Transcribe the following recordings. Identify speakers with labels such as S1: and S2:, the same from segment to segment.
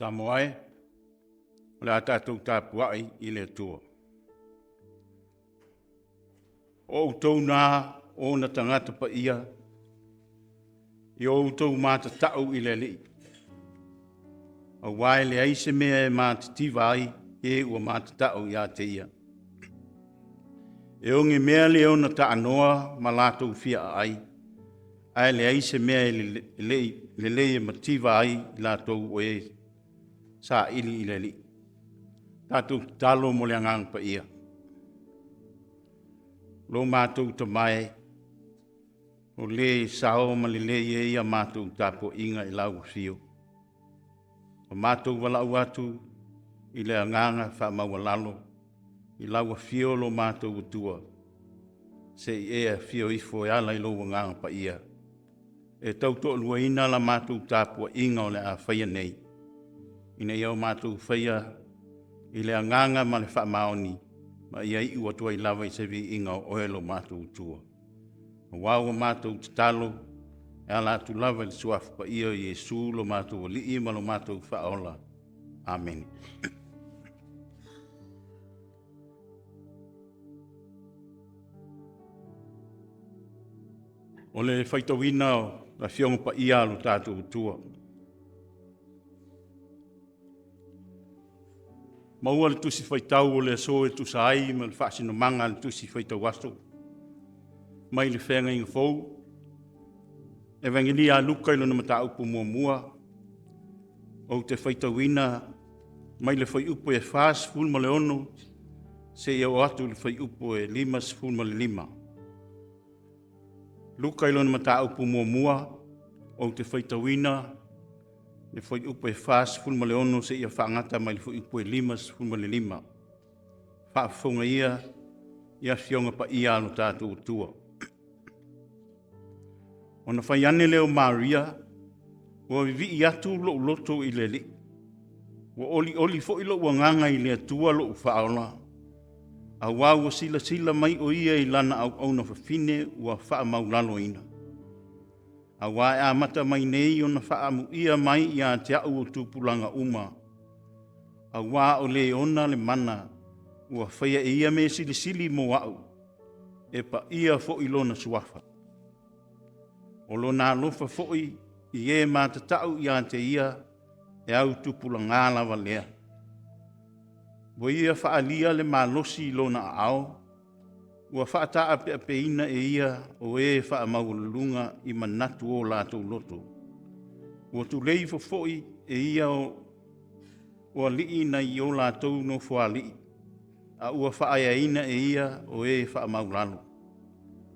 S1: Samoai, o le atatou tapuai I le tua. O tau nā o na tangata pa ia, I o tau māta tau I le li. A wai le aise mea e māta tivai e ua māta tau I a te ia. E onge mea le o na ta anoa ma lātou fiaaai, ai le aise mea lelei e mativai lātou o e sa ili I le li. Tātou talo mo le angang pa ia. Lo mātou ta mai, o le sao ma lelei e ia mātou tapo inga I lau fio. O mātou wala atu I le anganga wha maua lalo, I lau fio lo mātou utua. Se e fio ifo e ala I lo wangang pa ia. E tau to lua ina la mātou tapo inga o le a faia nei. Ina iau mātou faia I le anganga ma le wha maoni, ma ia I ua tua I lava I sevi inga o oelo mātou utua. O wawa mātou tatalo, e ala atu lava le suafa pa ia Iesu lo mātou li ma lo mātou whaola. Amen. O le whaitawina o la fionga pa ia lo tātou utua. Maua le tusi whaitau o le so e tusai ma le whaasino manga le tusi whaitau aso. Mai le whenga inga fau. Evangelia Luka ilo na mata upu mua. O te whaitawina mai le whai upu e whaas ful ma le ono. Se iau atu le whai upu e limas ful ma le lima. Luka ilo na mata upu mua. O te whaitawina le foi upo e fas ful ma le ono se ia whaangata mai le foi upo e limas ful ma le lima. Whaafonga ia fionga pa ia alo tātou tua. Ona whai ane leo Maria, ua vivii atu lo loto I le li. Ua oli fo ilo uanganga I le atua lo whaola. A wau sila mai o ia I lana au na whawhine ua wha maulalo ina. A wai a mata mai nei o na whaamu ia mai I a te au o tūpulanga uma. A wā o le ona le mana, ua whaia e ia me silisili mo au, e pa ia fo I lona suafa. O lona lofa fo I e mata tau I a te ia, e au tūpulanga lawa lea. Wo ia whaalia le malosi I lona Aoao, ua whaataa peina e ia o e whaamaulunga I Manatu Autu loto. Ua tu lei fofoi e ia o alii na I o lātou no fualii. A ua whaayaina e ia o e whaamaulalo.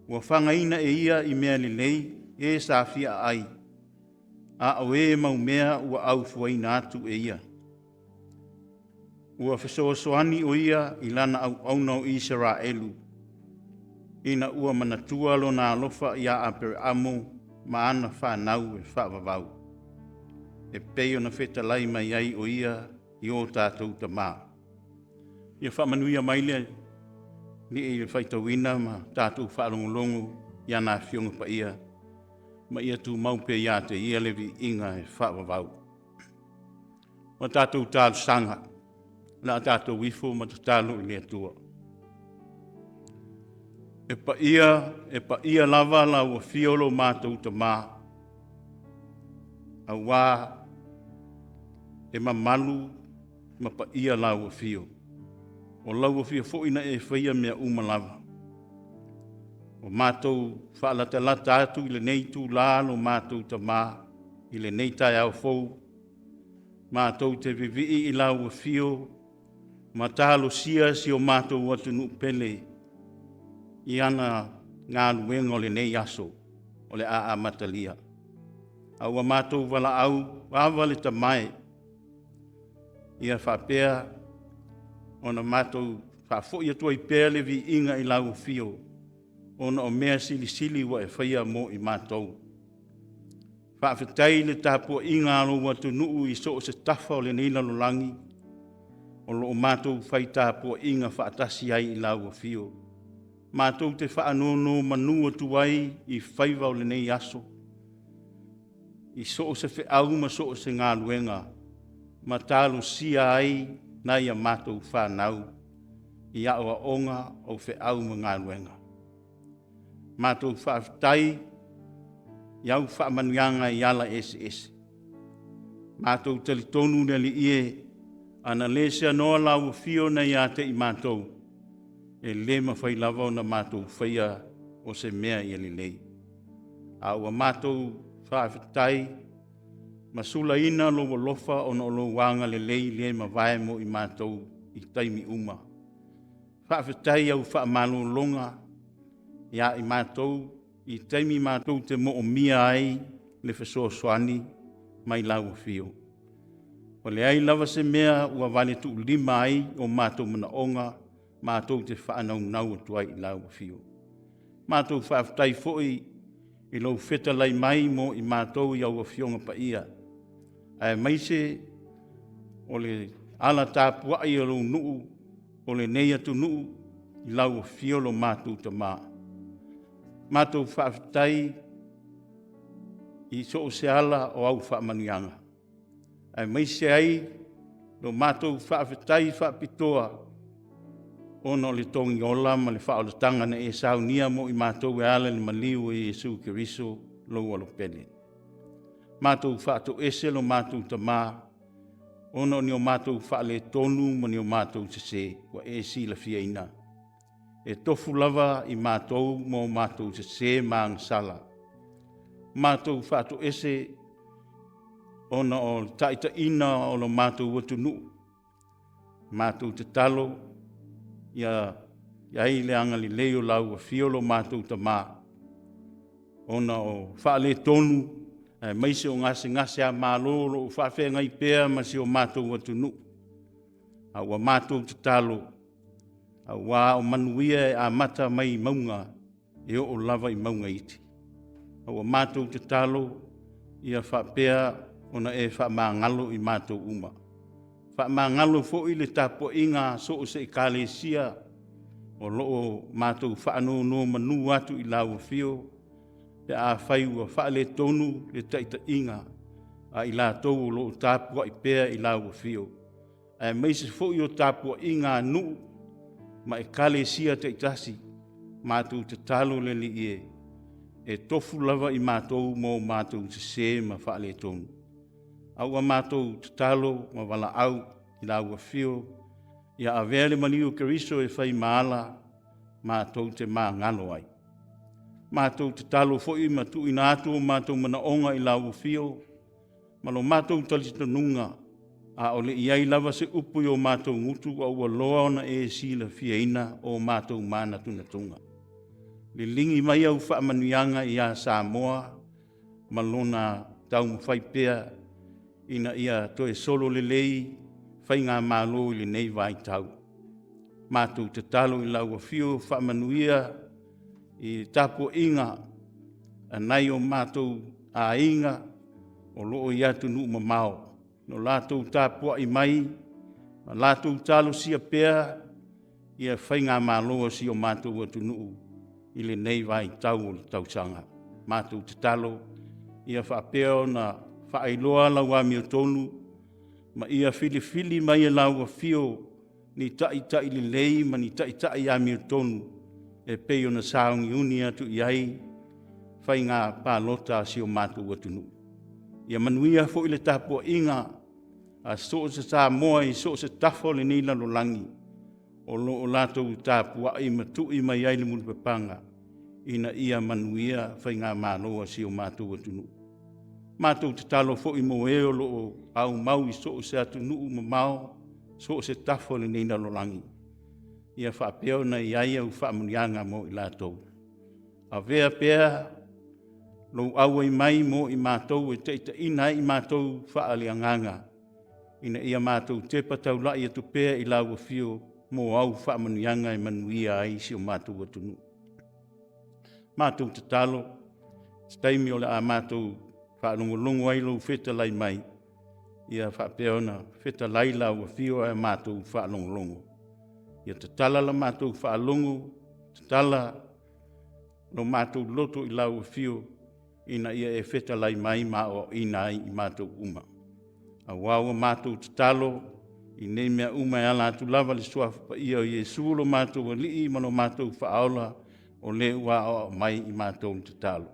S1: Ua whangaina e ia I mea lelei e sa fiaaai. A o e maumea ua aufuaina atu e ia. Ua whasoasoani o ia I lana auauna o Israelu. Ina ua manatua lona alofa ia apere amo ma ana whanau e whaavavau. E peo na whetalai mai ai o ia I o tātou tamā. Ia whamanuia maile ni e whaitawina ma tātou whaalongolongo ia nā fionga pa ia. Ma ia tu maupe ia te ia levi inga e whaavavau. Ma tātou tālu sanga. La tātou wifo ma tālu I lea tua. E pa ia lava la ua fiolo mātou ta mā. A wā e mamalu ma pa ia la ua fio. O la ua fio foina e whaia mea uma lava. O mātou whaalata atu I le nei tū la lo mātou ta mā. I le nei tai Aoao. Mātou te vivii I la ua fio. Ma tālo sia si o mātou watu nu pele. I ana ngā luenga o le nei aso, o le a matalia. A ua mātou wala au, wawa le tamai. Ia whapea, ona mātou whafoi atua I pēr le vi inga I lau fio, ona o mea silisili wa e whaia mo I mātou. Whawhetai le tāpua inga alo watu nuu I so o se tafa o le neila lolangi, o lo o mātou whai tāpua inga whaatasi ai I lau fio. Mātou te whaanono manua tuai I whaiva o le nei aso. I so o se wheau ma so o se ngā luenga. ma talu sia ai na ia mātou whanau i aoa onga o fe au mga luenga. Mātou whaafitai i au whaamanuanga i ala ese. Mātou talitonu na li ie ana lese anoa lau fio na ia te i mātou e le mawhai lava na mātou faia o se mea i lelei. Aua mātou whaafitai masula ina lo lofa o no lo wanga lelei le mawai mo i mātou i taimi uma. Whaafitai au whaamalo longa ia i mātou i taimi mātou te mo o mia ai le whasoa soani mai lau fio. O le ai lava se mea ua vale tu lima ai o mātou mana onga mātou te whaanau nau atuai i lau fio. Mātou whaafitai foi i lau feta lai mai mo i mātou i au fionga paia. Ai maise o le ala tāpua i alo nuu o le nei atu nuu i lau fio lo mātou ta maa. Mātou whaafitai i so se ala o au whaamanianga. Ai maise ai lo mātou whaafitai whaapitoa ono le tongi ola ma le whaalatanga na e saunia mo i mātou e ala le maliu e Jesu Kiriso lo alo pene. Mātou whaato ese lo mātou ta maa ono ni o mātou whaale tonu mo ni o mātou te se wa e sila fiaaina. E tofu lava i mātou mo mātou te se maang sala. Mātou whaato ese ona o taita ina o lo mātou watu nuu. Mātou te talo ia le anga li leo lau a fiolo mātou ta maa. Ona o whaale tonu maise o ngase a mālo lo whaafea ngai pēr ma si o mātou watu nuu. A ua mātou te talo. A wā o manuia a mata mai maunga e o lava i maunga iti. A ua mātou te talo ia whaapea ona e whaamangalo i mātou uma. Whaamangalo fo i le tapo inga so o se i kālesia o loo mātou whaano no manu atu i lau fio pe a whai ua whaale tonu le taita inga a i la tou loo tāpua i pēr i lau fio. A meise fo i o tāpua inga nuu ma e kālesia te itasi mātou te talo le li ie e tofu lava i mātou mo mātou te se ma whaale tonu. Aua mātou te talo ma wala au i la ua fio ia a vele maniu Keriso e whai maala mātou te maa ngalo ai. Mātou te talo fo i matu ina atu mātou mana onga i la ua fio ma lo mātou talitanunga a ole iai lava se upu i o mātou ngutu a ua loa ona e sila fiaaina o mātou Manatu natunga. Le lingi mai au whaamanuianga i a Samoa ma lona tau mwhai pēr ina ia to e solo lelei whai ngā mālo i le nei vai tau. Mātou te talo i lau a fio whaamanuia i tapo inga a nai o mātou a inga o loo i atu nuu mamao. No lātou tāpua i mai, lātou talo sia pēr ia whai ngā mālo si o mātou atu nuu i le nei vai tau o le tausanga. Mātou te talo ia whaapeo na whaailoa lau a mio tonu, ma ia fili mai e lau a fio ni tai lelei ma ni tai a mio tonu e peo na saungi uni atu iai whai ngā pālota si o mātou atunu. Ia manuia fo i le tāpua inga a so se tā moa i so se tafo le ni lalo langi o lo o lātou tāpua i matu i mai ai le mulpepanga ina ia manuia whai ngā māloa si o mātou atunu. Mātou te talo fo i moeo lo au mau i so se atu nuu mamao, so se tafo le neina lo langi. Ia whaapeo na iai au whaamunianga mo i lātou. A vea pēr, lo au i mai mo i mātou e teita ina i mātou whaaleanganga. Ina ia mātou te patau lai atu pēr i lau fio mo au whaamunianga i manuia ai si o mātou atunu. Mātou te talo, staimi o le a mātou whaalongolongo ai lau feta lai mai. Ia whaapeo na feta lai lau fio ai mātou whaalongolongo. Ia te tala la mātou whaalongo, te tala no mātou loto i lau fio ina ia e feta lai mai ma o ina ai i mātou uma. Aoao Manatu Autu Taeao, I nei mea uma e ala atu lava le suafa paia o Iesu lo mātou alii ma lo mātou whaaola o le ua o mai I mātou te talo.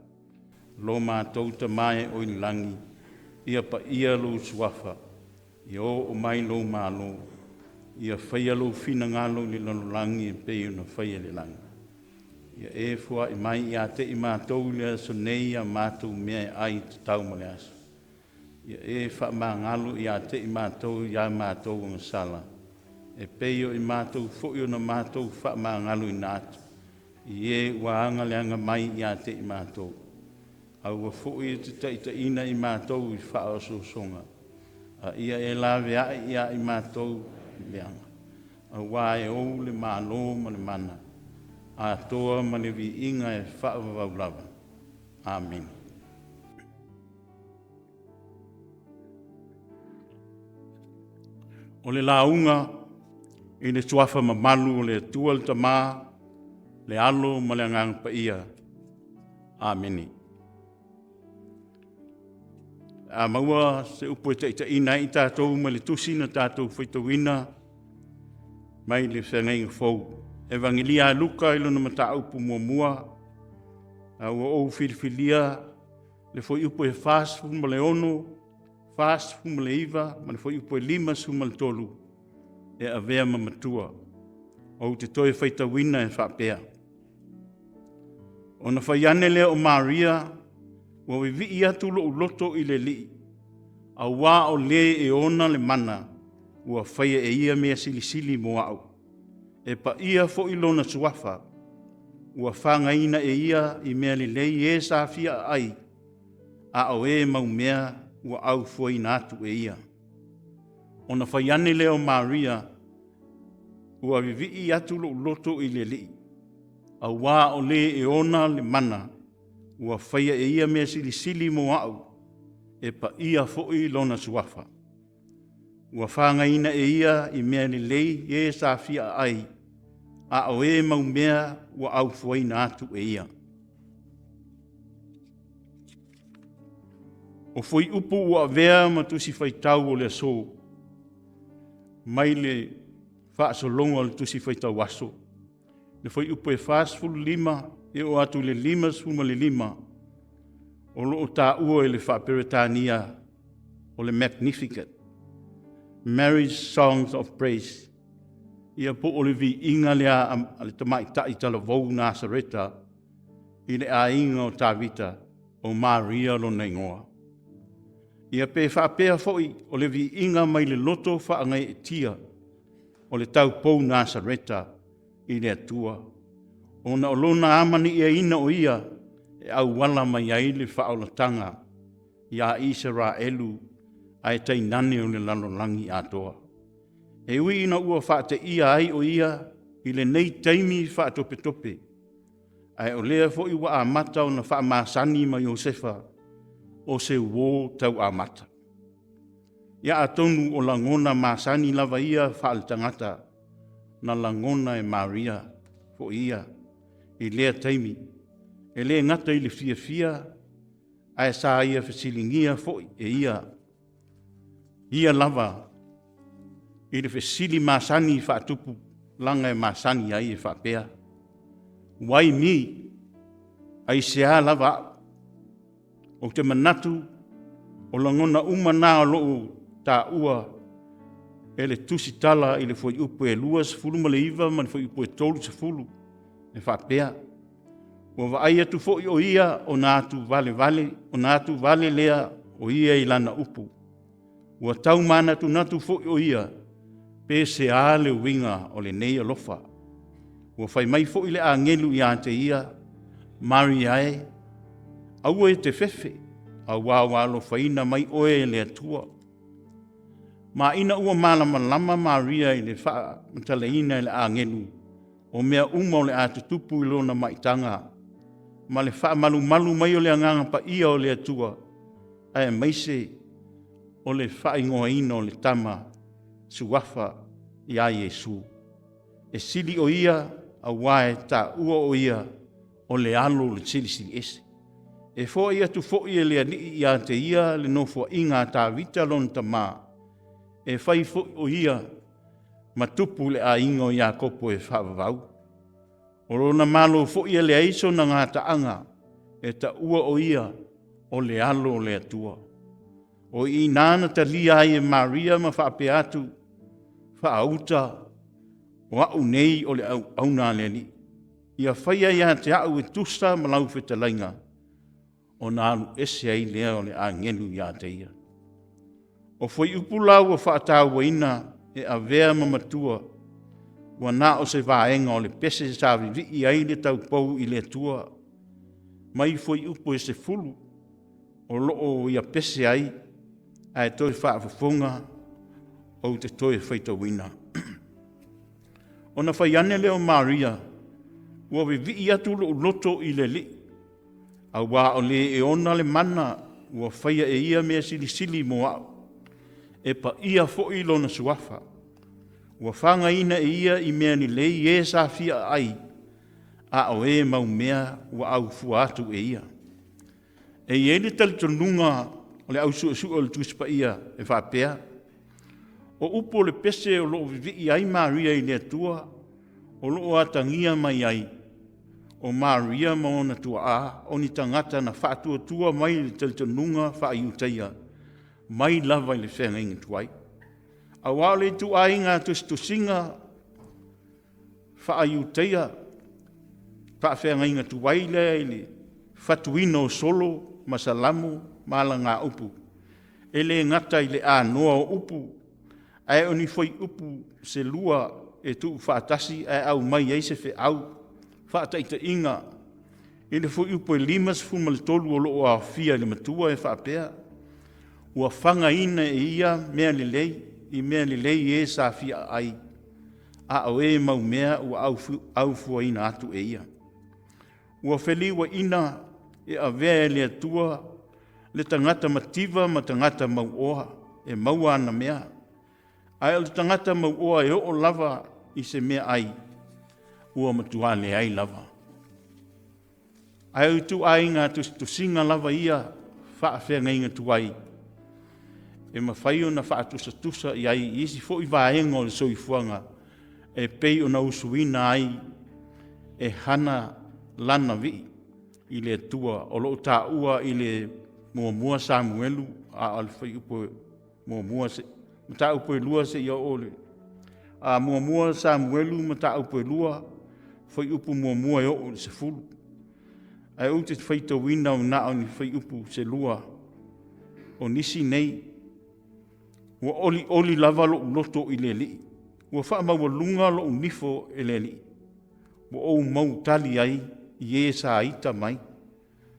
S1: Lo mātou ta mai o I langi, ia paia lo suafa, ia o mai lo mālo, ia whaia lo fina ngalo le langi e peo na whaia le langi. Ia e fua I mai ia te I mātou le aso nei a mātou mea ai te tau ma le aso. Ia e wha maa ngalo ia te I mātou ia mātou ang sala. E peo I mātou fōio na mātou wha maa ngalo I nātu. I e waanga leanga mai ia te I mātou. Au wa fōio te taita ina I mātou I wha o songa. A ia e lawe a ia I mātou leanga. A wā e ou le mālo ma le mana. A toa ma le vi inga e wha o waulava. Amen. O le launga I le suafa mamalu o le tua le tamā, le alo ma le angang paia. Ameni. A maua se upo e ina I tātou ma le tusi na tātou whaitawina mai le whangai ngafou. Evangelia Luka ilo na mata upu mua a ua ou whiriwhiria le foi upo e fast ma le ono, fast ma le iwa, ma le foi upo e lima ma le tolu e avea ma Matua. O te toe whaitawina e whapea. O na whaiane lea o Maria ua vivii atu loto I lelei. A wā o le e ona le mana ua whaia e ia mea silisili mo au. E pa ia fo I lona suafa ua fagaina e ia I mea lelei e sa fiaaai. A o e mau mea ua aufuaina atu e ia. O na whaiane leo Maria ua vivii atu loto I lelei. A wā o le e ona le mana ua whaia e ia mea silisili mo au. E pa ia fo I lona suafa. Ua whangaina e ia I mea lelei e sa fiaaai. A o e mau mea ua aufuaina atu e ia. O foi upu ua vea ma tusi whaitau o le aso. Mai le whaasolonga o le tusi whaitau aso. Le foi upu e whaasfulu lima e o atu le lima suma le lima. O loo tā ua e le whaaperetania o le Magnificat. Marriage Songs of Praise. Ia po o le vi inga lea le tamai tai tala vau Nasareta I le a inga o Tavita o Maria lo nengoa. Ia pe whaapea foi o le vi inga mai le loto whaangai e tia o le tau pou Nasareta I le atua. O na o lona amani ia ina o ia e au wala mai ai le whaolatanga ia Israelu ai tainane o le lalolangi atoa. E ui ina ua whaate ia ai o ia I le nei taimi whaatope tope. Ai o lea fo iwa a mata o na wha maasani ma Iosefa o se uo tau a mata. Ia atonu o langona maasani lava ia whaal tangata na langona e Maria fo ia I lea taimi. E lea ngata I le fia ai sa ia fesilingia fo e ia. Ia lava I le fesili masani whaatupu langa e masani ai e whapea. Wai mi ai sea lava o te manatu o langona umana o loo tā ua e le tusi tala I le foi upu e luas fulu ma le iwa ma le foi upu e tolu se fulu e whapea. Ua waai atu foi o ia o nātu vale lea o ia I lana upu. Ua tau manatu natu foi o ia pe se a le winga o le nei alofa. Ua whai mai fo I le a ngelu I ante ia, Mariae, aua e te fefe, a wawa alo whaina mai oe le atua. Ma ina ua malama lama Maria I le wha mtaleina I le a ngelu, o mea uma o le a tutupu I lona maitanga, ma le wha malu mai o le anganga pa ia o le atua, ai maise o le wha ingoa ina o le tama, suafa I a Iesu. E sili o ia a wae ta ua o ia o le alo le silisili ese. E fo ia tu fo ia le ni ia te ia le no fo inga ta vita lon tama. E fai fo o ia matupu le a ingo ia kopo e whavavau. O rona malo fo ia le aiso na ngā taanga e ta ua o ia o le alo o le atua. O i nāna ta lia ai e Maria ma whaape atu, whaauta, o au nei o le au nā le ni. Ia whaia ia te au e tusta ma lau whetalainga, o nā alu ese ai lea o le a ngenu ia te ia. O foi upulau o whaatau waina e a vea ma Matua, ua nā o se vāenga o le pese sa vivii ai le tau pou i le atua, mai foi upo e se fulu, o loo ia pese ai, a e toi whaafafonga, o te toi whaita wina. O na whaiane leo Maria, ua vivii atu loto i le li, a wā o le e ona le mana, ua whaia e ia mea silisili mo au, e pa ia fo i lona suafa, ua whangaina e ia i mea ni lei e sa fiaaai, a o e mau mea ua aufuatu e ia. E i ele tali tonunga o le au su o le tuspa ia e whapea. O upo le pese o loo vivii ai Maria i le atua, o loo atangia mai ai, o Maria ma ona tua a, o ni tangata na whaatua tua mai le tali tonunga whaaiutaia, mai lava i le whenga inga tuai. A wale tu ai ngā tusinga whaaiutaia, whaawhenga inga tuai lea i le whatuino solo, masalamu, mala ngā upu. E le ngata i le a noa o upu, ai oni foi upu se lua e tu whaatasi, ai au mai eise fe au, whaataita inga. E le foi upu e limas fuma le tolu o loo a fia le Matua e whaapea. Ua whanga ina e ia mea lelei, i mea lelei e sa fiaaai. A o e mau mea ua aufuaina atu e ia. Ua wheliwa ina e a vea le atua, le tangata mativa ma tangata mauoha, e maua ana mea. Ai le tangata mauoha e o lava i se mea ai, ua matua le ai lava. Ai tu ai ngā tusinga lava ia, whaafenga inga tuai. E mawhaio na whaatusa i ai, isi fo i vaenga o le soifuanga, e pei o na usuina ai, e hana lana vi i le tua o lo ta ua i le mua Samuelu a alfai upo mua se mata upo lua se ia ole a mua Samuelu mata upo lua foi upo mua o se fulu ai o te feito wina na o ni fai upo se lua o nisi nei o oli lava loto i le li o fa ma lunga lo nifo e le li o mau tali ai ie sa ita mai.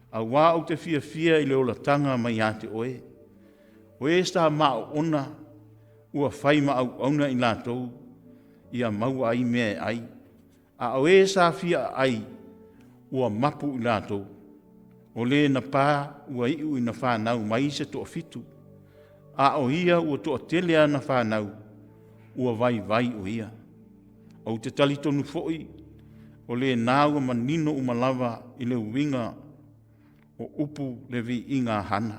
S1: A wā o te fia i le ola tanga mai a te oe. O e sta mao ona ua whai ma au auna i lātou ia mau ai mea ai. A o e sa fia ai ua mapu i lātou. O le na pā ua iu i na whanau mai se toa fitu. A o ia ua toa telea na whanau ua vai o ia. O te talitonu foi o le nāua manino umalava i le uinga o upu le vi inga hana.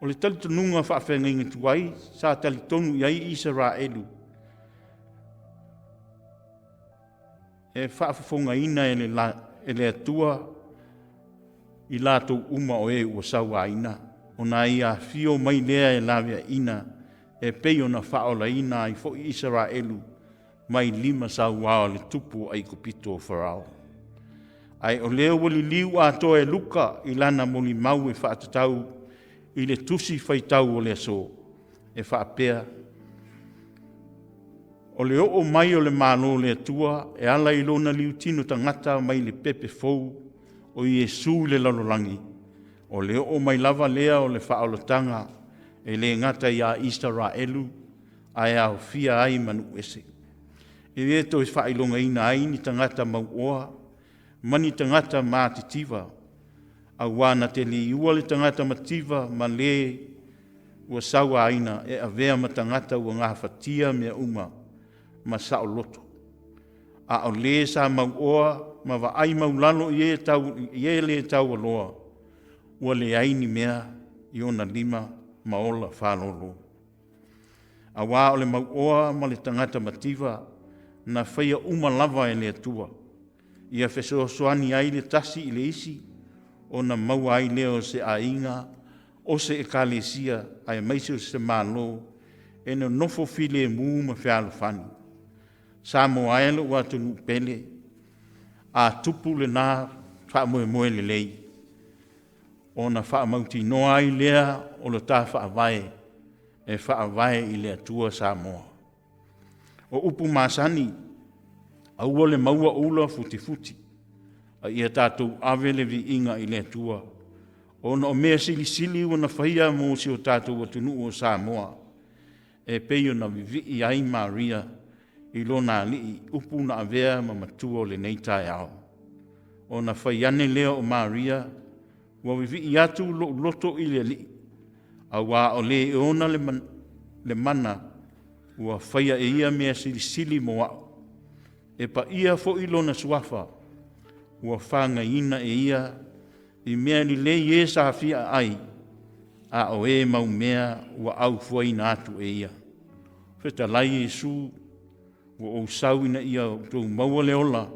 S1: O le talitonunga whaafenga inga tuai, sa talitonu iai Israelu. E whaafafonga ina e le atua i lātou uma o e ua sawa ina. O na ia fio mai lea e lavia ina, e pei o na whaola ina i fo Israelu, mai 5 sauao le tupu ai kupito o Farao. Ai o leo wali liu a toa e Luka i lana moli mau e whaatatau i le tusi whaitau o le aso e whaapea. O le o mai o le malo le atua e ala i lona liu tino tangata mai le pepe fou o Iesu le lalolangi. O le o mai lava lea o le whaolatanga e le ngata i a Israelu ai au fiaaai manu ese. E reto e whailonga ina ai ni tangata mauoa, mani tangata mātitiva, a wana te li ua le tangata mativa ma le ua sawa aina e a vea ma tangata ua ngā whatia mea uma ma sao loto. A o le sa mauoa ma wa ai maulalo i e le tau aloa, ua le aini mea i ona 5 maola whalolo. A wā o le mauoa ma le tangata mativa na whaia uma lava e le atua. Ia wheso soani ai le tasi i le isi o na maua ai leo se ainga o se e kalesia ai maise o se malo e no nofo file mu ma whialo fani. Sa mo ai lo watu nu pele a tupu le nā wha moe lelei. O na wha mauti no ai lea o lo tā wha vai e wha vai i le atua sa moa. O upu masani au le maua ula futi. A ia tātou ave le vi inga i le atua. O na o mea silisili o na faia mo si o tātou atunu o Samoa. E peio na vivii ai Maria i lona Alii upu na avea ma Matua o le nei Taeao. O na faiane leo o Maria wa vivii atu loto i le Alii. A wā o le ona le mana ua faia e ia mea silisili mo wao. E pa ia fo i lona suafa ua fagaina e ia i mea lelei e sa fiaaai a o e mau mea ua aufuaina atu e ia. Fetalai Yesu ua o sauina ia o tau maua le ola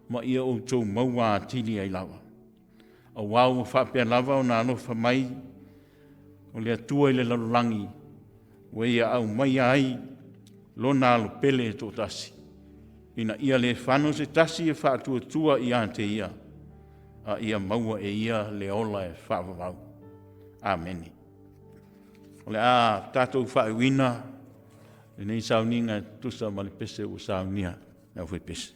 S1: ma ia o tau maua atili ai lava. A wau whapea lava o nā alofa mai o le atua i le lalolangi ua ia au mai ai lona alo pele e tō tasi. Ina ia le whano se tasi e whaatua i ante ia. A ia maua e ia le ola e whaavavau. Ameni. O le a tātou whaewina, e nei sauninga tusa ma le pese o saunia na whai pese.